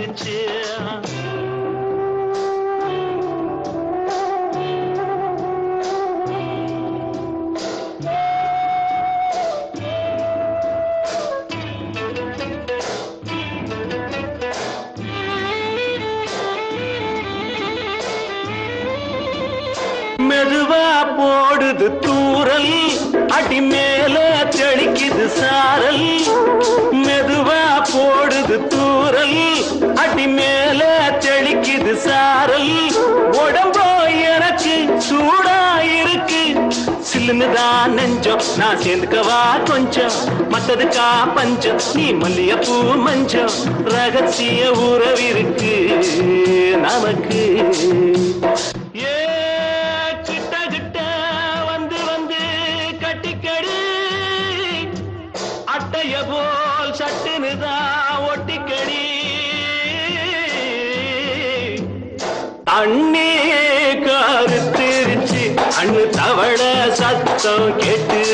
பழகிருச்சு. மெதுவா போடுது தூரல், அடி மேல தெளிக்குது சாரல். மெதுவா போடுது தூரல், அடி மேல தெளிக்குது சாரல். உடம்போ எனக்கு சூடா இருக்கு, சில்லுன்னுதான் நெஞ்சம். நான் சேர்ந்துக்கவா கொஞ்சம், மத்ததுக்கா பஞ்சம். நீ மல்லிகைப்பூ மஞ்சம், ரகசிய உறவிருக்கு நமக்கு. அட்டைய போல் சட்டுனுதான் ஒட்டிக்கடி. அண்ணே கருத்திருச்சு, அண்ணு தவள சத்தம் கேட்டு